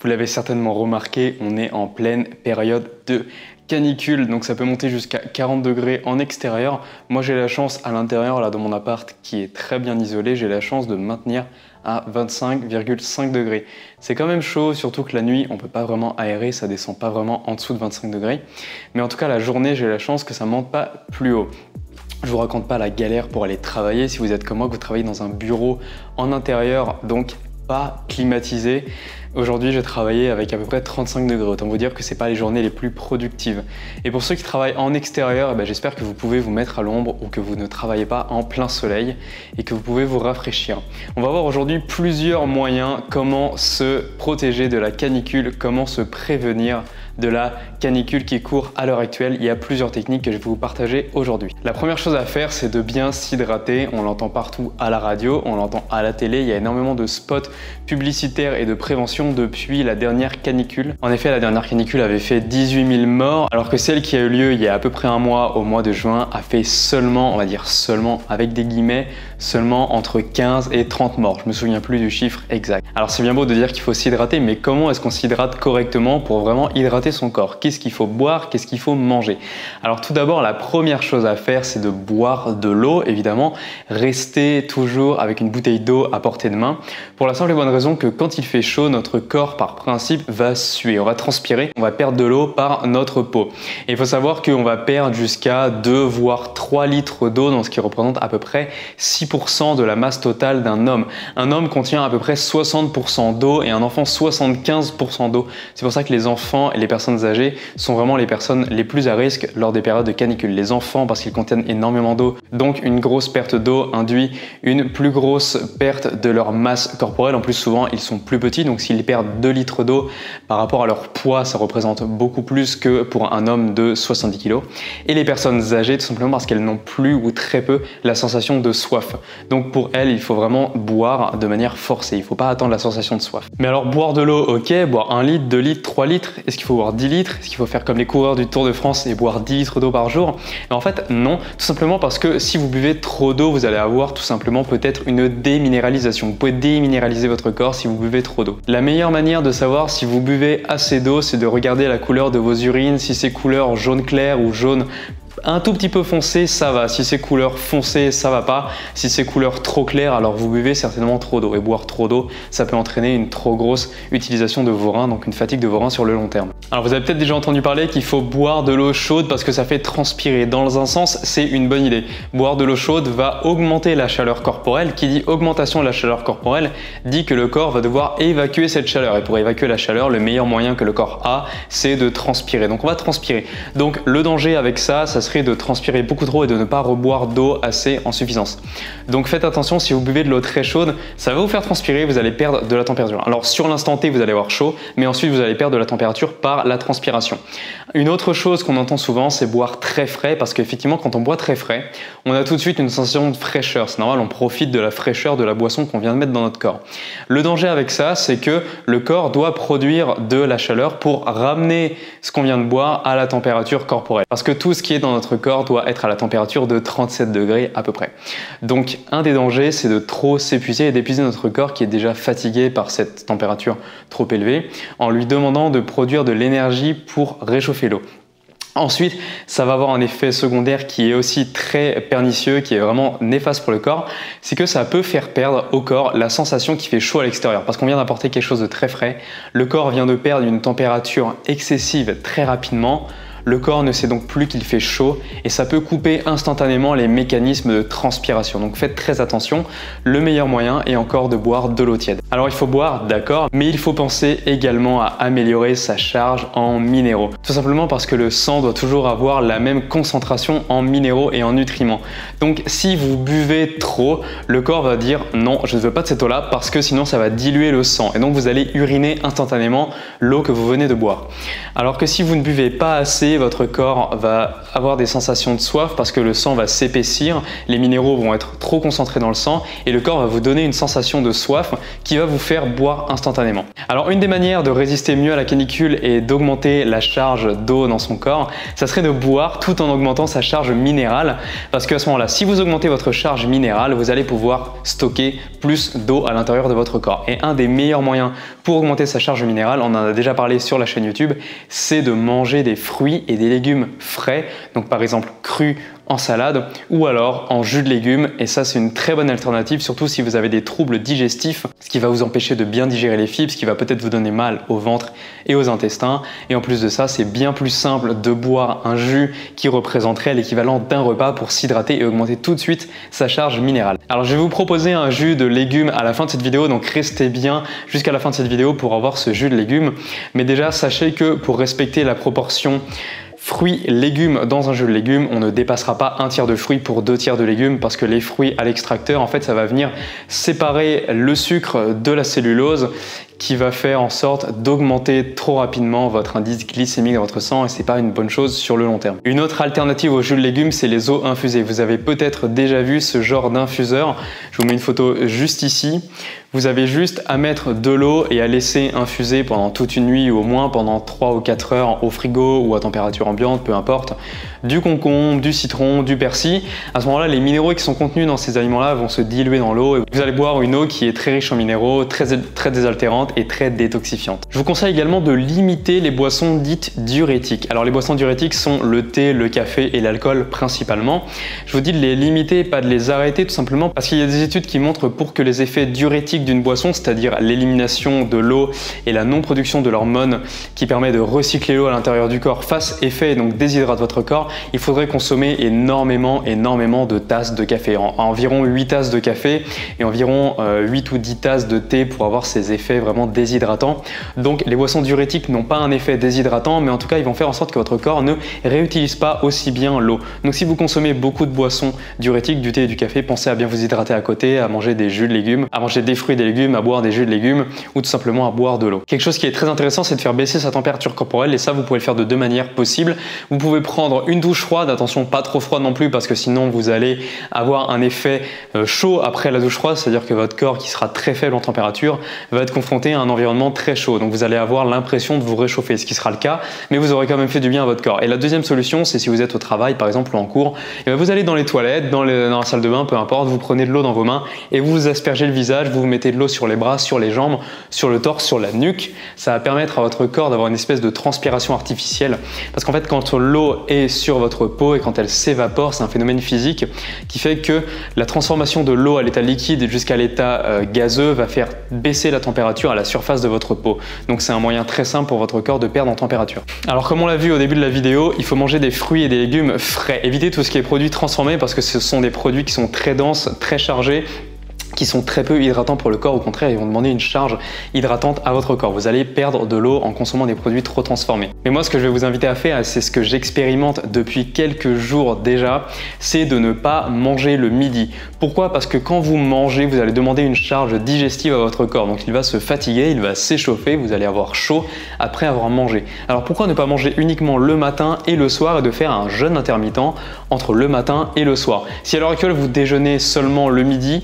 Vous l'avez certainement remarqué, on est en pleine période de canicule, donc ça peut monter jusqu'à 40 degrés en extérieur. Moi j'ai la chance à l'intérieur là dans mon appart qui est très bien isolé, j'ai la chance de me maintenir à 25,5 degrés. C'est quand même chaud, surtout que la nuit on peut pas vraiment aérer, ça descend pas vraiment en dessous de 25 degrés. Mais en tout cas la journée j'ai la chance que ça monte pas plus haut. Je vous raconte pas la galère pour aller travailler si vous êtes comme moi, que vous travaillez dans un bureau en intérieur, donc pas climatisé. Aujourd'hui, j'ai travaillé avec à peu près 35 degrés. Autant vous dire que c'est pas les journées les plus productives. Et pour ceux qui travaillent en extérieur, j'espère que vous pouvez vous mettre à l'ombre ou que vous ne travaillez pas en plein soleil et que vous pouvez vous rafraîchir. On va voir aujourd'hui plusieurs moyens comment se protéger de la canicule, comment se prévenir de la canicule qui court à l'heure actuelle. Il y a plusieurs techniques que je vais vous partager aujourd'hui. La première chose à faire, c'est de bien s'hydrater. On l'entend partout à la radio, on l'entend à la télé. Il y a énormément de spots publicitaires et de prévention depuis la dernière canicule. En effet, la dernière canicule avait fait 18 000 morts, alors que celle qui a eu lieu il y a à peu près un mois, au mois de juin, a fait seulement, on va dire seulement, avec des guillemets, seulement entre 15 et 30 morts. Je me souviens plus du chiffre exact. Alors c'est bien beau de dire qu'il faut s'hydrater, mais comment est-ce qu'on s'hydrate correctement pour vraiment hydrater son corps? Qu'est-ce qu'il faut boire? Qu'est-ce qu'il faut manger? Alors tout d'abord, la première chose à faire, c'est de boire de l'eau, évidemment. Restez toujours avec une bouteille d'eau à portée de main, pour la simple et bonne raison que quand il fait chaud, notre corps, par principe, va suer, on va transpirer, on va perdre de l'eau par notre peau. Et il faut savoir qu'on va perdre jusqu'à 2 voire 3 litres d'eau, dans ce qui représente à peu près 6% de la masse totale d'un homme. Un homme contient à peu près 60% d'eau et un enfant 75% d'eau. C'est pour ça que les enfants et les personnes âgées sont vraiment les personnes les plus à risque lors des périodes de canicule. Les enfants parce qu'ils contiennent énormément d'eau, donc une grosse perte d'eau induit une plus grosse perte de leur masse corporelle. En plus souvent ils sont plus petits, donc s'ils perdent 2 litres d'eau par rapport à leur poids, ça représente beaucoup plus que pour un homme de 70 kg. Et les personnes âgées tout simplement parce qu'elles n'ont plus ou très peu la sensation de soif. Donc pour elles, il faut vraiment boire de manière forcée, il ne faut pas attendre la sensation de soif. Mais alors boire de l'eau, ok, boire 1 litre, 2 litres, 3 litres, est-ce qu'il faut boire 10 litres? Est-ce qu'il faut faire comme les coureurs du Tour de France et boire 10 litres d'eau par jour? Et en fait non, tout simplement parce que si vous buvez trop d'eau, vous allez avoir tout simplement peut-être une déminéralisation. Vous pouvez déminéraliser votre corps si vous buvez trop d'eau. La meilleure manière de savoir si vous buvez assez d'eau, c'est de regarder la couleur de vos urines. Si c'est couleur jaune clair ou jaune un tout petit peu foncé, ça va. Si c'est couleur foncée, ça va pas. Si c'est couleur trop claire, alors vous buvez certainement trop d'eau. Et boire trop d'eau, ça peut entraîner une trop grosse utilisation de vos reins, donc une fatigue de vos reins sur le long terme. Alors vous avez peut-être déjà entendu parler qu'il faut boire de l'eau chaude parce que ça fait transpirer. Dans un sens, c'est une bonne idée. Boire de l'eau chaude va augmenter la chaleur corporelle. Qui dit augmentation de la chaleur corporelle dit que le corps va devoir évacuer cette chaleur. Et pour évacuer la chaleur, le meilleur moyen que le corps a, c'est de transpirer. Donc on va transpirer. Donc le danger avec ça serait de transpirer beaucoup trop et de ne pas reboire d'eau assez en suffisance. Donc faites attention, si vous buvez de l'eau très chaude, ça va vous faire transpirer, vous allez perdre de la température. Alors sur l'instant T, vous allez avoir chaud, mais ensuite vous allez perdre de la température par la transpiration. Une autre chose qu'on entend souvent, c'est boire très frais, parce qu'effectivement quand on boit très frais, on a tout de suite une sensation de fraîcheur. C'est normal, on profite de la fraîcheur de la boisson qu'on vient de mettre dans notre corps. Le danger avec ça, c'est que le corps doit produire de la chaleur pour ramener ce qu'on vient de boire à la température corporelle. Parce que tout ce qui est dans notre corps doit être à la température de 37 degrés à peu près. Donc un des dangers, c'est de trop s'épuiser et d'épuiser notre corps qui est déjà fatigué par cette température trop élevée en lui demandant de produire de l'énergie pour réchauffer l'eau. Ensuite, ça va avoir un effet secondaire qui est aussi très pernicieux, qui est vraiment néfaste pour le corps, c'est que ça peut faire perdre au corps la sensation qu'il fait chaud à l'extérieur. Parce qu'on vient d'apporter quelque chose de très frais, le corps vient de perdre une température excessive très rapidement. Le corps ne sait donc plus qu'il fait chaud et ça peut couper instantanément les mécanismes de transpiration. Donc faites très attention, le meilleur moyen est encore de boire de l'eau tiède. Alors il faut boire, d'accord, mais il faut penser également à améliorer sa charge en minéraux. Tout simplement parce que le sang doit toujours avoir la même concentration en minéraux et en nutriments. Donc si vous buvez trop, le corps va dire non, je ne veux pas de cette eau-là parce que sinon ça va diluer le sang et donc vous allez uriner instantanément l'eau que vous venez de boire. Alors que si vous ne buvez pas assez, baisser, votre corps va avoir des sensations de soif parce que le sang va s'épaissir, les minéraux vont être trop concentrés dans le sang et le corps va vous donner une sensation de soif qui va vous faire boire instantanément. Alors une des manières de résister mieux à la canicule et d'augmenter la charge d'eau dans son corps, ça serait de boire tout en augmentant sa charge minérale, parce qu'à ce moment-là, si vous augmentez votre charge minérale, vous allez pouvoir stocker plus d'eau à l'intérieur de votre corps. Et un des meilleurs moyens pour augmenter sa charge minérale, on en a déjà parlé sur la chaîne YouTube, c'est de manger des fruits et des légumes frais, donc par exemple crus en salade ou alors en jus de légumes, et ça c'est une très bonne alternative, surtout si vous avez des troubles digestifs, ce qui va vous empêcher de bien digérer les fibres, ce qui va peut-être vous donner mal au ventre et aux intestins. Et en plus de ça, c'est bien plus simple de boire un jus qui représenterait l'équivalent d'un repas pour s'hydrater et augmenter tout de suite sa charge minérale. Alors je vais vous proposer un jus de légumes à la fin de cette vidéo, donc restez bien jusqu'à la fin de cette vidéo pour avoir ce jus de légumes. Mais déjà sachez que pour respecter la proportion fruits, légumes dans un jus de légumes, on ne dépassera pas un tiers de fruits pour 2 tiers de légumes, parce que les fruits à l'extracteur, en fait, ça va venir séparer le sucre de la cellulose, qui va faire en sorte d'augmenter trop rapidement votre indice glycémique dans votre sang, et c'est pas une bonne chose sur le long terme. Une autre alternative au jus de légumes, c'est les eaux infusées. Vous avez peut-être déjà vu ce genre d'infuseur. Je vous mets une photo juste ici. Vous avez juste à mettre de l'eau et à laisser infuser pendant toute une nuit, ou au moins pendant 3 ou 4 heures au frigo ou à température ambiante, peu importe, du concombre, du citron, du persil. À ce moment-là, les minéraux qui sont contenus dans ces aliments-là vont se diluer dans l'eau et vous allez boire une eau qui est très riche en minéraux, très désaltérante et très détoxifiante. Je vous conseille également de limiter les boissons dites diurétiques. Alors les boissons diurétiques sont le thé, le café et l'alcool principalement. Je vous dis de les limiter, pas de les arrêter, tout simplement parce qu'il y a des études qui montrent pour que les effets diurétiques d'une boisson, c'est-à-dire l'élimination de l'eau et la non-production de l'hormone qui permet de recycler l'eau à l'intérieur du corps, fasse effet et donc déshydrate votre corps, il faudrait consommer énormément de tasses de café, environ 8 tasses de café et environ 8 ou 10 tasses de thé pour avoir ces effets vraiment déshydratants. Donc les boissons diurétiques n'ont pas un effet déshydratant, mais en tout cas ils vont faire en sorte que votre corps ne réutilise pas aussi bien l'eau. Donc si vous consommez beaucoup de boissons diurétiques, du thé et du café, pensez à bien vous hydrater à côté, à manger des jus de légumes, à manger des fruits et des légumes, à boire des jus de légumes ou tout simplement à boire de l'eau. Quelque chose qui est très intéressant, c'est de faire baisser sa température corporelle, et ça vous pouvez le faire de 2 manières possibles. Vous pouvez prendre une douche froide, attention pas trop froide non plus, parce que sinon vous allez avoir un effet chaud après la douche froide, c'est-à-dire que votre corps qui sera très faible en température va être confronté à un environnement très chaud, donc vous allez avoir l'impression de vous réchauffer, ce qui sera le cas, mais vous aurez quand même fait du bien à votre corps. Et la deuxième solution, c'est si vous êtes au travail par exemple ou en cours, et bien vous allez dans les toilettes, dans la salle de bain, peu importe, vous prenez de l'eau dans vos mains et vous vous aspergez le visage, vous mettez de l'eau sur les bras, sur les jambes, sur le torse, sur la nuque. Ça va permettre à votre corps d'avoir une espèce de transpiration artificielle, parce qu'en fait quand l'eau est sur votre peau et quand elle s'évapore, c'est un phénomène physique qui fait que la transformation de l'eau à l'état liquide jusqu'à l'état gazeux va faire baisser la température à la surface de votre peau. Donc c'est un moyen très simple pour votre corps de perdre en température. Alors comme on l'a vu au début de la vidéo, il faut manger des fruits et des légumes frais. Évitez tout ce qui est produit transformé, parce que ce sont des produits qui sont très denses, très chargés, qui sont très peu hydratants pour le corps. Au contraire, ils vont demander une charge hydratante à votre corps. Vous allez perdre de l'eau en consommant des produits trop transformés. Mais moi, ce que je vais vous inviter à faire, et c'est ce que j'expérimente depuis quelques jours déjà, c'est de ne pas manger le midi. Pourquoi? Parce que quand vous mangez, vous allez demander une charge digestive à votre corps. Donc il va se fatiguer, il va s'échauffer, vous allez avoir chaud après avoir mangé. Alors pourquoi ne pas manger uniquement le matin et le soir et de faire un jeûne intermittent entre le matin et le soir? Si à l'heure actuelle vous déjeunez seulement le midi,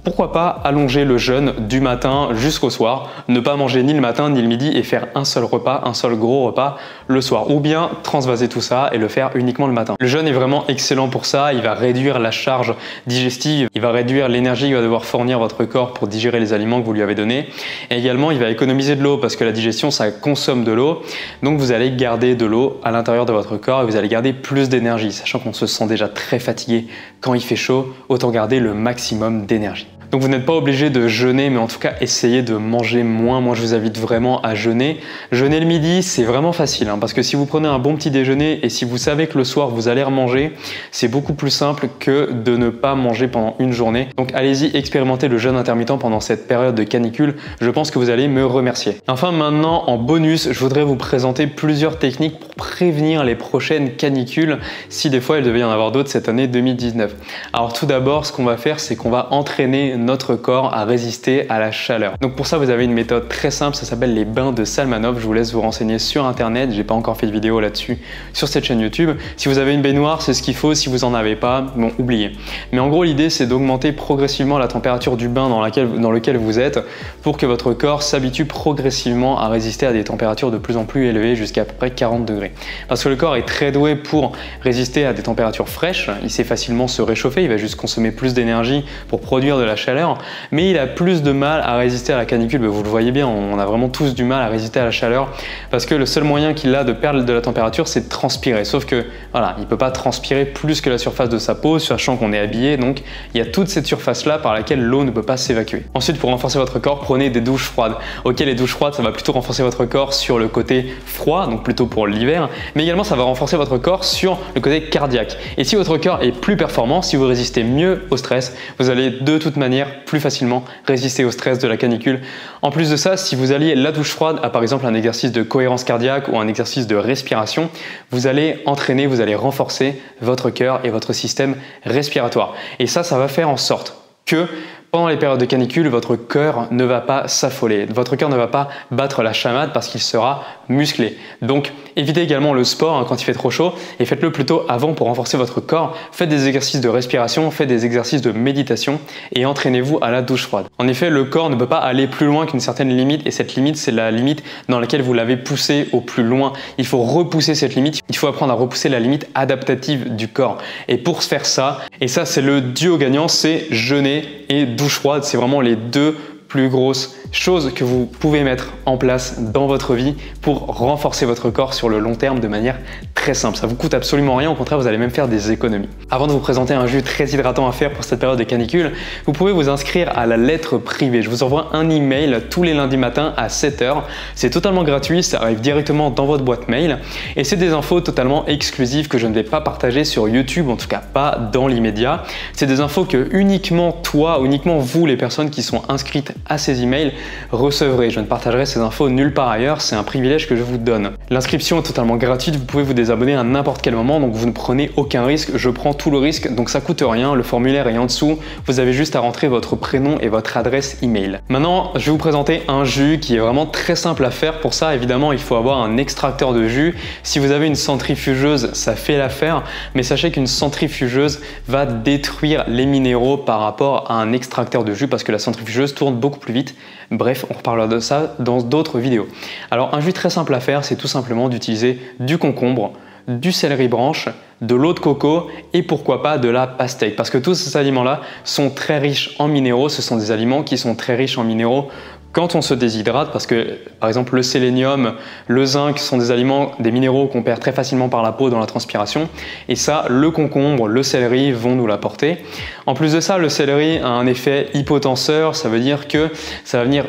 pourquoi pas allonger le jeûne du matin jusqu'au soir, ne pas manger ni le matin ni le midi et faire un seul repas, un seul gros repas le soir, ou bien transvaser tout ça et le faire uniquement le matin. Le jeûne est vraiment excellent pour ça, il va réduire la charge digestive, il va réduire l'énergie qu'il va devoir fournir votre corps pour digérer les aliments que vous lui avez donnés, et également il va économiser de l'eau, parce que la digestion ça consomme de l'eau, donc vous allez garder de l'eau à l'intérieur de votre corps et vous allez garder plus d'énergie, sachant qu'on se sent déjà très fatigué quand il fait chaud, autant garder le maximum d'énergie. Donc vous n'êtes pas obligé de jeûner, mais en tout cas essayez de manger moins. Moi je vous invite vraiment à jeûner. Jeûner le midi c'est vraiment facile, parce que si vous prenez un bon petit déjeuner et si vous savez que le soir vous allez remanger, c'est beaucoup plus simple que de ne pas manger pendant une journée. Donc allez-y, expérimentez le jeûne intermittent pendant cette période de canicule, je pense que vous allez me remercier. Enfin maintenant en bonus, je voudrais vous présenter plusieurs techniques pour prévenir les prochaines canicules, si des fois il devait y en avoir d'autres cette année 2019. Alors tout d'abord, ce qu'on va faire, c'est qu'on va entraîner notre corps à résister à la chaleur. Donc pour ça, vous avez une méthode très simple, ça s'appelle les bains de Salmanov. Je vous laisse vous renseigner sur internet, j'ai pas encore fait de vidéo là-dessus sur cette chaîne YouTube. Si vous avez une baignoire, c'est ce qu'il faut. Si vous en avez pas, bon, oubliez. Mais en gros, l'idée, c'est d'augmenter progressivement la température du bain dans lequel vous êtes pour que votre corps s'habitue progressivement à résister à des températures de plus en plus élevées jusqu'à peu près 40 degrés. Parce que le corps est très doué pour résister à des températures fraîches, il sait facilement se réchauffer, il va juste consommer plus d'énergie pour produire de la chaleur, mais il a plus de mal à résister à la canicule. Vous le voyez bien, on a vraiment tous du mal à résister à la chaleur parce que le seul moyen qu'il a de perdre de la température, c'est de transpirer. Sauf que voilà, il ne peut pas transpirer plus que la surface de sa peau, sachant qu'on est habillé, donc il y a toute cette surface-là par laquelle l'eau ne peut pas s'évacuer. Ensuite, pour renforcer votre corps, prenez des douches froides. Ok, les douches froides, ça va plutôt renforcer votre corps sur le côté froid, donc plutôt pour l'hiver, mais également ça va renforcer votre corps sur le côté cardiaque. Et si votre corps est plus performant, si vous résistez mieux au stress, vous allez de toute manière plus facilement résister au stress de la canicule. En plus de ça, si vous alliez la douche froide à par exemple un exercice de cohérence cardiaque ou un exercice de respiration, vous allez entraîner, vous allez renforcer votre cœur et votre système respiratoire. Et ça va faire en sorte que pendant les périodes de canicule, votre cœur ne va pas s'affoler. Votre cœur ne va pas battre la chamade parce qu'il sera musclé. Donc, évitez également le sport quand il fait trop chaud et faites-le plutôt avant pour renforcer votre corps. Faites des exercices de respiration, faites des exercices de méditation et entraînez-vous à la douche froide. En effet, le corps ne peut pas aller plus loin qu'une certaine limite et cette limite, c'est la limite dans laquelle vous l'avez poussé au plus loin. Il faut repousser cette limite. Il faut apprendre à repousser la limite adaptative du corps. Et pour faire ça, et ça c'est le duo gagnant, c'est jeûner et douche froide. C'est vraiment les deux plus grosses choses que vous pouvez mettre en place dans votre vie pour renforcer votre corps sur le long terme de manière très simple. Ça vous coûte absolument rien, au contraire, vous allez même faire des économies. Avant de vous présenter un jus très hydratant à faire pour cette période de canicule, vous pouvez vous inscrire à la lettre privée. Je vous envoie un email tous les lundis matins à 7 h. C'est totalement gratuit, ça arrive directement dans votre boîte mail et c'est des infos totalement exclusives que je ne vais pas partager sur YouTube, en tout cas pas dans l'immédiat. C'est des infos que uniquement toi, uniquement vous, les personnes qui sont inscrites à ces emails, recevrez. Je ne partagerai ces infos nulle part ailleurs, c'est un privilège que je vous donne. L'inscription est totalement gratuite, vous pouvez vous désabonner à n'importe quel moment, donc vous ne prenez aucun risque, je prends tout le risque, donc ça coûte rien, le formulaire est en dessous, vous avez juste à rentrer votre prénom et votre adresse email. Maintenant, je vais vous présenter un jus qui est vraiment très simple à faire. Pour ça, évidemment, il faut avoir un extracteur de jus. Si vous avez une centrifugeuse, ça fait l'affaire, mais sachez qu'une centrifugeuse va détruire les minéraux par rapport à un extracteur de jus parce que la centrifugeuse tourne beaucoup plus vite. Bref, on reparlera de ça dans d'autres vidéos. Alors, un jus très simple à faire, c'est tout simplement d'utiliser du concombre, du céleri branche, de l'eau de coco et pourquoi pas de la pastèque. Parce que tous ces aliments-là sont très riches en minéraux. Ce sont des aliments qui sont très riches en minéraux quand on se déshydrate, parce que par exemple le sélénium, le zinc sont des aliments, des minéraux qu'on perd très facilement par la peau dans la transpiration, et ça le concombre, le céleri vont nous l'apporter. En plus de ça, le céleri a un effet hypotenseur, ça veut dire que ça va venir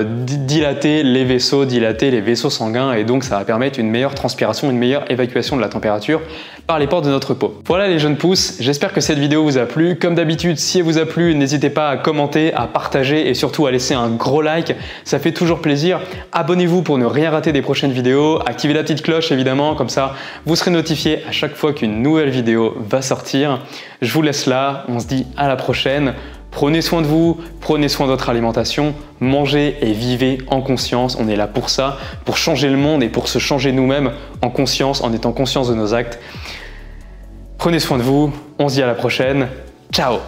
dilater les vaisseaux sanguins, et donc ça va permettre une meilleure transpiration, une meilleure évacuation de la température par les pores de notre peau. Voilà les jeunes pousses, j'espère que cette vidéo vous a plu. Comme d'habitude, si elle vous a plu, n'hésitez pas à commenter, à partager et surtout à laisser un gros like, ça fait toujours plaisir. Abonnez-vous pour ne rien rater des prochaines vidéos, activez la petite cloche évidemment, comme ça vous serez notifié à chaque fois qu'une nouvelle vidéo va sortir. Je vous laisse là, on se dit à la prochaine. Prenez soin de vous, prenez soin de votre alimentation, mangez et vivez en conscience. On est là pour ça, pour changer le monde et pour se changer nous-mêmes en conscience, en étant conscients de nos actes. Prenez soin de vous, on se dit à la prochaine. Ciao!